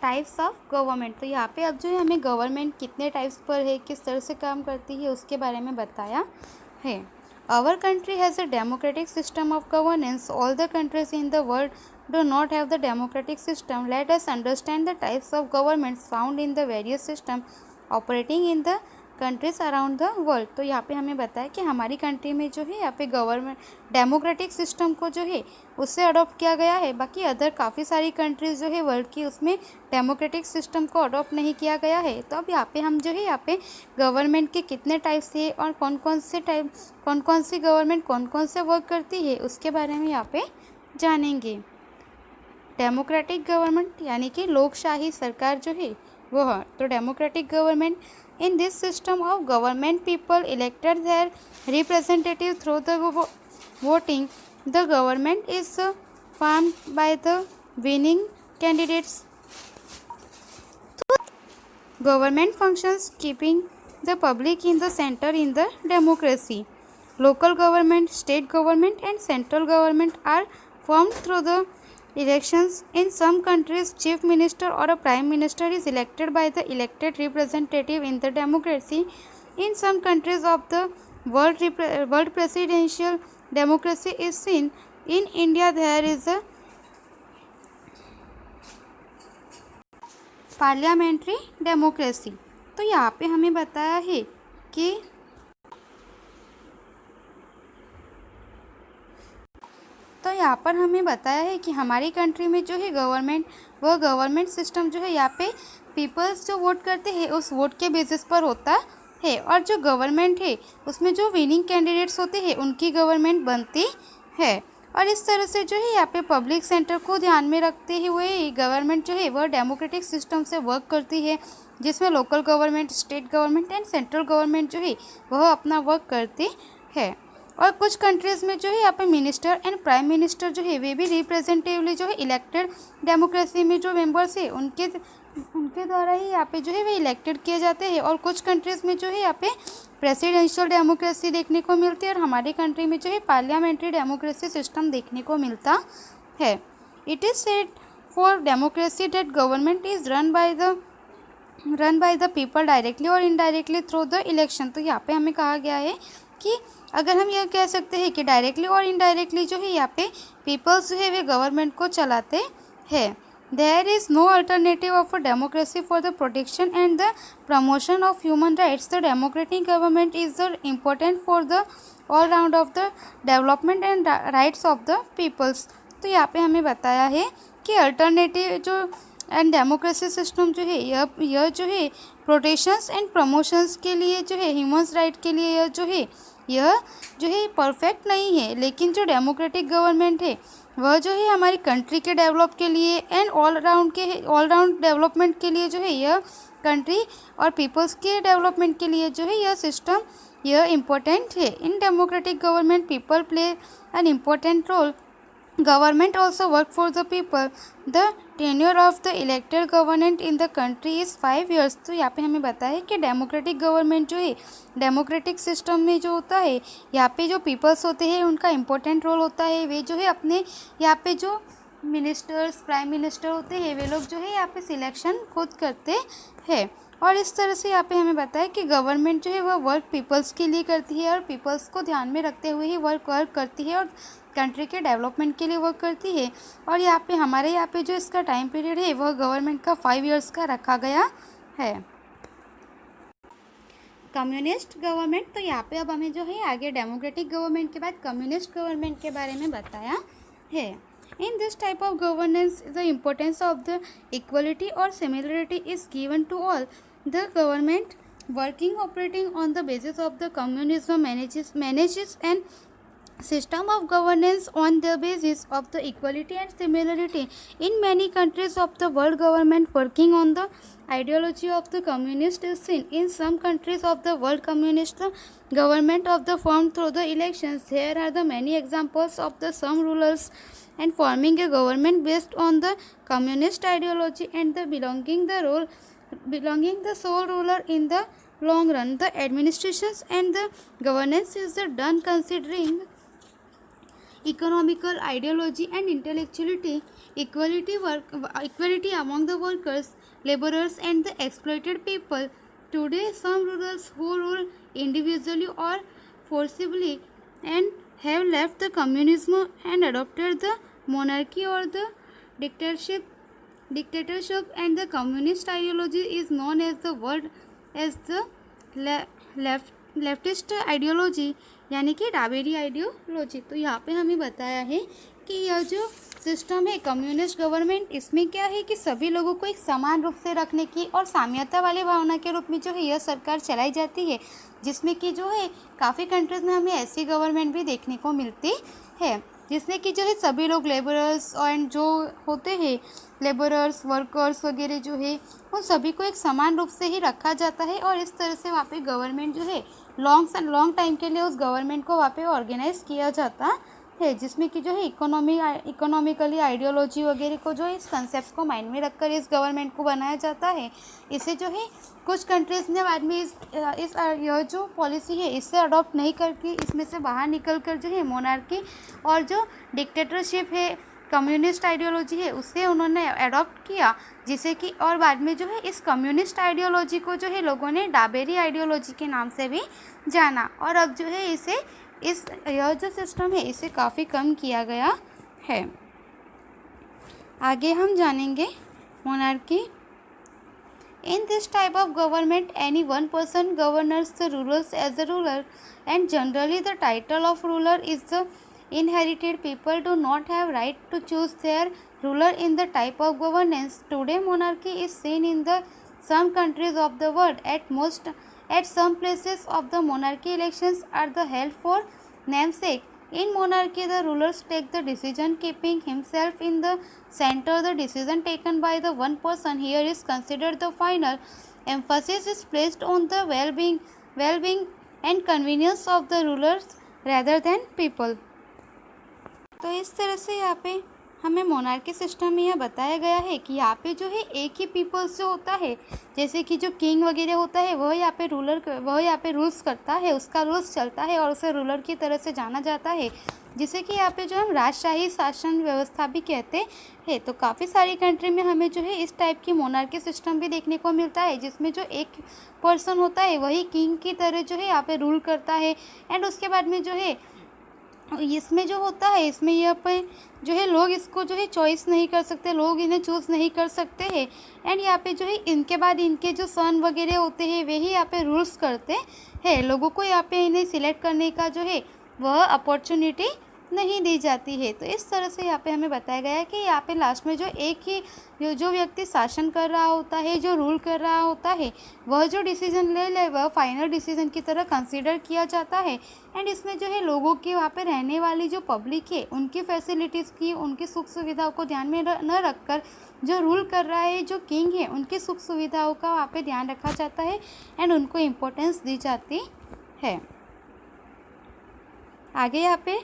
Types of government. तो यहाँ पे अब जो है हमें गवर्नमेंट कितने टाइप्स पर है, किस तरह से काम करती है, उसके बारे में बताया है। Our country has a democratic system of governance. All the countries in the world do not have the democratic system. Let us understand the types of governments found in the various system operating in the countries around the world. तो यहाँ पे हमें बताया कि हमारी country में जो है यहाँ पे गवर्नमेंट डेमोक्रेटिक सिस्टम को जो है उससे अडॉप्ट किया गया है। बाकी अदर काफ़ी सारी कंट्रीज़ जो है वर्ल्ड की, उसमें डेमोक्रेटिक सिस्टम को अडॉप्ट नहीं किया गया है। तो अब यहाँ पे हम जो है यहाँ पे गवर्नमेंट के कितने टाइप्स है और कौन कौन सी गवर्नमेंट कौन कौन से वर्क करती है उसके बारे में यहाँ पे जानेंगे। डेमोक्रेटिक गवर्नमेंट यानी कि लोकशाही सरकार जो है वो है। तो democratic government, in this system of government people elected their representative through the voting. The government is formed by the winning candidates. Government functions keeping the public in the center in the democracy. Local government, state government and central government are formed through the elections. In some countries, chief minister or a prime minister is elected by the elected representative in the democracy. In some countries of the world presidential democracy is seen. In India there is a parliamentary democracy. तो यहाँ पे हमें बताया है कि यहाँ पर हमें बताया है कि हमारी कंट्री में जो है गवर्नमेंट, वह गवर्नमेंट सिस्टम जो है यहाँ पे पीपल्स जो वोट करते हैं उस वोट के बेसिस पर होता है। और जो गवर्नमेंट है उसमें जो विनिंग कैंडिडेट्स होते हैं उनकी गवर्नमेंट बनती है। और इस तरह से जो है यहाँ पे पब्लिक सेंटर को ध्यान में रखते हुए गवर्नमेंट जो है वह डेमोक्रेटिक सिस्टम से वर्क करती है, जिसमें local government, state government and central government जो है वह अपना वर्क करती है। और कुछ कंट्रीज़ में जो है यहाँ पे मिनिस्टर एंड प्राइम मिनिस्टर जो है वे भी रिप्रेजेंटेटिवली जो है इलेक्टेड डेमोक्रेसी में जो मेंबर्स है उनके द्वारा ही यहाँ पे जो है वे इलेक्टेड किए जाते हैं। और कुछ कंट्रीज़ में जो है यहाँ पे प्रेसिडेंशियल डेमोक्रेसी देखने को मिलती है और हमारी कंट्री में जो है पार्लियामेंट्री डेमोक्रेसी सिस्टम देखने को मिलता है। It is said for democracy that government is run by the people directly और इनडायरेक्टली थ्रू द इलेक्शन। तो यहाँ पे हमें कहा गया है कि अगर हम यह कह सकते हैं कि डायरेक्टली और इनडायरेक्टली जो है यहाँ पे पीपल्स जो है वे गवर्नमेंट को चलाते हैं। There is no alternative of a democracy for the protection and the promotion of human rights. The democratic government is important for the all round of the development and rights of the peoples. तो यहाँ पे हमें बताया है कि alternative जो and democracy system जो है यह जो है प्रोटेक्शंस एंड प्रमोशंस के लिए जो है ह्यूमन्स राइट के लिए यह जो है परफेक्ट नहीं है। लेकिन जो डेमोक्रेटिक गवर्नमेंट है वह जो है हमारी कंट्री के डेवलप के लिए एंड ऑल राउंड डेवलपमेंट के लिए जो है यह कंट्री और पीपल्स के डेवलपमेंट के लिए जो है यह सिस्टम यह इम्पोर्टेंट है। In democratic government people play an important role. Government also work for the people. The tenure of the elected government in the country is 5 years. तो यहाँ पे हमें बताया है कि डेमोक्रेटिक गवर्नमेंट जो है डेमोक्रेटिक सिस्टम में जो होता है यहाँ पे जो पीपल्स होते हैं उनका इम्पोर्टेंट रोल होता है। वे जो है अपने यहाँ पे जो मिनिस्टर्स, प्राइम मिनिस्टर होते हैं वे लोग जो है यहाँ पे सिलेक्शन खुद करते हैं। और इस तरह से यहाँ पे हमें बताया कि गवर्नमेंट जो है वह वर्क पीपल्स के लिए करती है और पीपल्स को ध्यान में रखते हुए ही वर्क करती है और कंट्री के डेवलपमेंट के लिए वर्क करती है। और यहाँ पे हमारे यहाँ पे जो इसका टाइम पीरियड है वह गवर्नमेंट का 5 इयर्स का रखा गया है। कम्युनिस्ट गवर्नमेंट, तो यहाँ पे अब हमें जो है आगे डेमोक्रेटिक गवर्नमेंट के बाद कम्युनिस्ट गवर्नमेंट के बारे में बताया है। In this type of governance, the importance of the equality or similarity is given to all. The government operating on the basis of the communism manages an system of governance on the basis of the equality and similarity. In many countries of the world, government working on the ideology of the communist is seen. In some countries of the world, communist government of the formed through the elections. Here are the many examples of the some rulers and forming a government based on the communist ideology and the belonging the sole ruler in the long run. The administrations and the governance is done considering economical ideology and intellectuality, equality among the workers, laborers and the exploited people. Today, some rulers who rule individually or forcibly and have left the communism and adopted the monarchy or the dictatorship. Dictatorship and the communist ideology is known as the world as the leftist ideology यानी कि डाबेरी ideology. तो यहाँ पे हमें बताया है कि यह जो सिस्टम है कम्युनिस्ट गवर्नमेंट, इसमें क्या है कि सभी लोगों को एक समान रूप से रखने की और साम्यता वाली भावना के रूप में जो है यह सरकार चलाई जाती है, जिसमें कि जो है काफ़ी कंट्रीज़ में हमें ऐसी गवर्नमेंट भी देखने को मिलती है जिसमें कि जो है सभी लोग लेबरर्स एंड जो होते हैं लेबरर्स वर्कर्स वगैरह जो है उन सभी को एक समान रूप से ही रखा जाता है और इस तरह से वहाँ पे गवर्नमेंट जो है लॉन्ग टाइम के लिए उस गवर्नमेंट को वहाँ पे ऑर्गेनाइज किया जाता है, जिसमें कि जो है इकोनॉमिकली आइडियोलॉजी वगैरह को जो है इस कंसेप्ट को माइंड में रखकर इस गवर्नमेंट को बनाया जाता है। इसे जो है कुछ कंट्रीज़ ने बाद में इस यह जो पॉलिसी है इससे अडॉप्ट नहीं करके इसमें से बाहर निकल कर जो है मोनार्की और जो डिक्टेटरशिप है कम्युनिस्ट आइडियोलॉजी है उससे उन्होंने अडॉप्ट किया, जिसे कि और बाद में जो है इस कम्युनिस्ट आइडियोलॉजी को जो है लोगों ने डाबेरी आइडियोलॉजी के नाम से भी जाना और अब जो है यह जो सिस्टम है इसे काफ़ी कम किया गया है। आगे हम जानेंगे monarchy. In this type of government, any one person governs the rulers as a ruler, and generally the title of ruler is the inherited. People do not have right to choose their ruler in the type of governance. Today, monarchy is seen in some countries of the world. At some places of the monarchy, elections are held for namesake. In monarchy, the rulers take the decision, keeping himself in the center. The decision taken by the one person here is considered the final. Emphasis is placed on the well-being and convenience of the rulers rather than people. तो इस तरह से यहाँ पे हमें monarchy system में यह बताया गया है कि यहाँ पे जो है एक ही पीपल्स जो होता है, जैसे कि जो किंग वगैरह होता है वह यहाँ पे रूल्स करता है, उसका रूल्स चलता है और उसे रूलर की तरह से जाना जाता है, जिसे कि यहाँ पे जो हम राजशाही शासन व्यवस्था भी कहते हैं। तो काफ़ी सारी कंट्री में हमें जो है इस टाइप की मोनार्की सिस्टम भी देखने को मिलता है, जिसमें जो एक पर्सन होता है वही किंग की तरह जो है यहाँ पे रूल करता है। एंड उसके बाद में जो है इसमें जो होता है इसमें यहाँ पे जो है लोग इसको जो है चॉइस नहीं कर सकते, लोग इन्हें चूज़ नहीं कर सकते हैं। एंड यहाँ पे जो है इनके बाद इनके जो सन वगैरह होते हैं वे ही यहाँ पे रूल्स करते हैं, लोगों को यहाँ पे इन्हें सिलेक्ट करने का जो है वह अपॉर्चुनिटी नहीं दी जाती है। तो इस तरह से यहाँ पे हमें बताया गया है कि यहाँ पे लास्ट में जो एक ही जो व्यक्ति शासन कर रहा होता है, जो रूल कर रहा होता है, वह जो डिसीजन ले वह फाइनल डिसीजन की तरह कंसीडर किया जाता है। एंड इसमें जो है लोगों के वहाँ पे रहने वाली जो पब्लिक है उनकी फैसिलिटीज़ की, उनकी सुख सुविधाओं को ध्यान में न रखकर जो रूल कर रहा है, जो किंग है, उनकी सुख सुविधाओं का वहाँ पे ध्यान रखा जाता है एंड उनको इम्पोर्टेंस दी जाती है। आगे यहाँ पे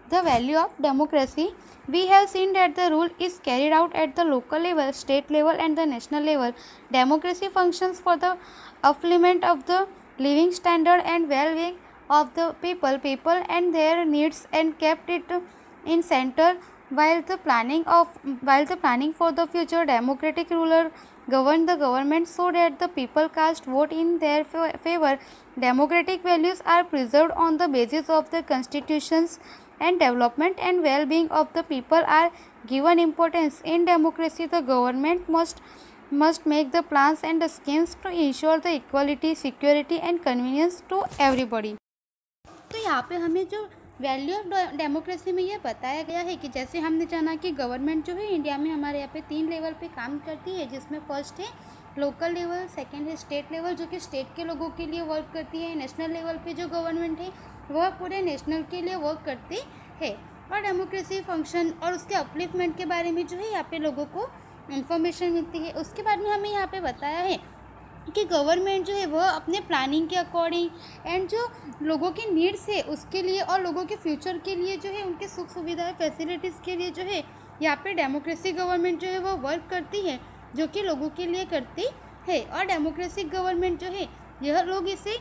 the value of democracy, we have seen that the rule is carried out at the local level, state level and the national level. Democracy functions for the upliftment of the living standard and well-being of the people and their needs, and kept it in center while the planning for the future. Democratic ruler govern the government so that the people cast vote in their favor. Democratic values are preserved on the basis of the constitutions, and development and well-being of the people are given importance. In democracy, the government must make the plans and the schemes to ensure the equality, security and convenience to everybody. तो यहाँ पे हमें जो value of democracy में ये बताया गया है कि जैसे हमने जाना कि गवर्नमेंट जो है इंडिया में हमारे यहाँ पे 3 लेवल पे काम करती है, जिसमें फर्स्ट है लोकल लेवल, सेकंड है स्टेट लेवल जो कि स्टेट के लोगों के लिए वर्क करती है, नेशनल लेवल पे जो गवर्नमेंट है वह पूरे नेशनल के लिए वर्क करती है। और डेमोक्रेसी फंक्शन और उसके अपलिफ्टमेंट के बारे में जो है यहाँ पे लोगों को इन्फॉर्मेशन मिलती है। उसके बाद में हमें यहाँ पे बताया है कि गवर्नमेंट जो है वह अपने प्लानिंग के अकॉर्डिंग एंड जो लोगों की नीड्स है उसके लिए और लोगों के फ्यूचर के लिए जो है उनकी सुख सुविधाएं फैसिलिटीज़ के लिए जो है यहाँ पे डेमोक्रेसी गवर्नमेंट जो है वह वर्क करती है, जो कि लोगों के लिए करती है। और डेमोक्रेटिक गवर्नमेंट जो है यह लोग इसे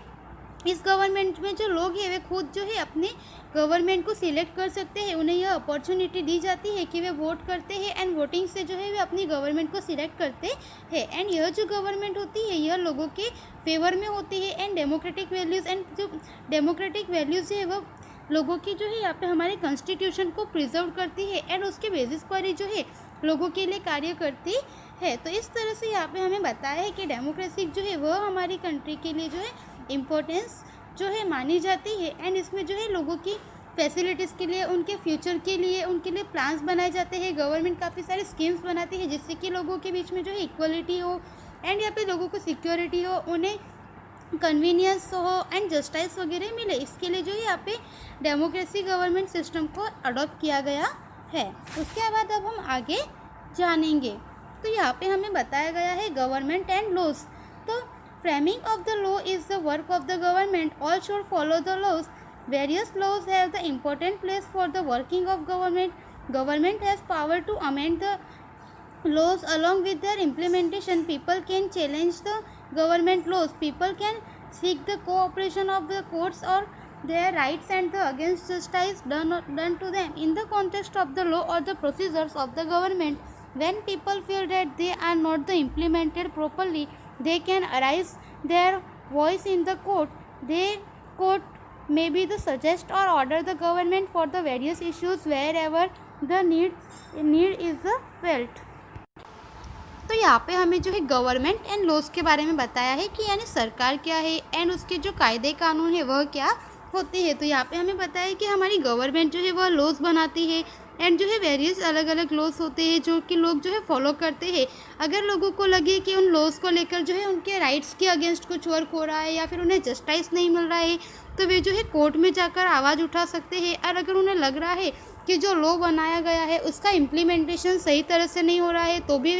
इस गवर्नमेंट में जो लोग हैं वे खुद जो है अपने गवर्नमेंट को सिलेक्ट कर सकते हैं। उन्हें यह अपॉर्चुनिटी दी जाती है कि वे वोट करते हैं एंड वोटिंग से जो है वे अपनी गवर्नमेंट को सिलेक्ट करते हैं। एंड यह जो गवर्नमेंट होती है यह लोगों के फेवर में होती है एंड डेमोक्रेटिक वैल्यूज़ एंड जो डेमोक्रेटिक वैल्यूज़ है वह लोगों की जो है यहाँ पे हमारे कॉन्स्टिट्यूशन को प्रिजर्व करती है एंड उसके बेसिस पर ही जो है लोगों के लिए कार्य करती है। तो इस तरह से यहाँ पे हमें बताया है कि डेमोक्रेसी जो है वह हमारी कंट्री के लिए जो है इम्पोर्टेंस जो है मानी जाती है एंड इसमें जो है लोगों की फैसिलिटीज़ के लिए, उनके फ्यूचर के लिए, उनके लिए प्लान्स बनाए जाते हैं। गवर्नमेंट काफ़ी सारी स्कीम्स बनाती है जिससे कि लोगों के बीच में जो है इक्वलिटी हो एंड यहाँ पे लोगों को सिक्योरिटी हो, उन्हें कन्वीनियंस हो एंड जस्टिस वगैरह मिले। इसके लिए जो है यहाँ पे डेमोक्रेसी गवर्नमेंट सिस्टम को अडॉप्ट किया गया है। उसके बाद अब हम आगे जानेंगे। तो यहाँ पे हमें बताया गया है गवर्नमेंट एंड लॉज। तो framing of the law is the work of the government, all should follow the laws. Various laws have the important place for the working of government. Government has power to amend the laws. Along with their implementation, people can challenge the government laws. People can seek the cooperation of the courts or their rights and the against justice done to them in the context of the law or the procedures of the government. When people feel that they are not the implemented properly, they can arise their voice in the court. They court may be the suggest or order the government for the various issues wherever the need is felt. तो यहाँ पे हमें जो है government and laws के बारे में बताया है कि यानी सरकार क्या है एंड उसके जो कायदे कानून है वह क्या होते हैं। तो यहाँ पे हमें बताया है कि हमारी गवर्नमेंट जो है वह लॉज बनाती है एंड जो है वेरियस अलग अलग लॉज होते हैं जो कि लोग जो है फॉलो करते हैं। अगर लोगों को लगे कि उन लॉज को लेकर जो है उनके राइट्स के अगेंस्ट कुछ वर्क हो रहा है या फिर उन्हें जस्टिस नहीं मिल रहा है तो वे जो है कोर्ट में जाकर आवाज़ उठा सकते हैं। और अगर उन्हें लग रहा है कि जो लॉ बनाया गया है उसका इम्प्लीमेंटेशन सही तरह से नहीं हो रहा है तो भी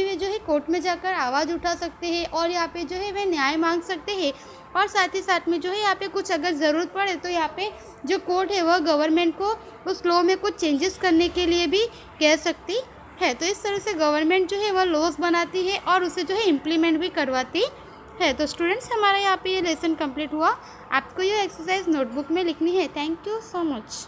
वे जो है कोर्ट में जाकर आवाज़ उठा सकते हैं और यहाँ पे जो है वे न्याय मांग सकते हैं। और साथ ही साथ में जो है यहाँ पे कुछ अगर ज़रूरत पड़े तो यहाँ पे जो कोर्ट है वह गवर्नमेंट को उस लॉ में कुछ चेंजेस करने के लिए भी कह सकती है। तो इस तरह से गवर्नमेंट जो है वह लॉज बनाती है और उसे जो है इम्प्लीमेंट भी करवाती है। तो स्टूडेंट्स हमारा यहाँ पे ये लेसन कंप्लीट हुआ। आपको ये एक्सरसाइज नोटबुक में लिखनी है। Thank you so much.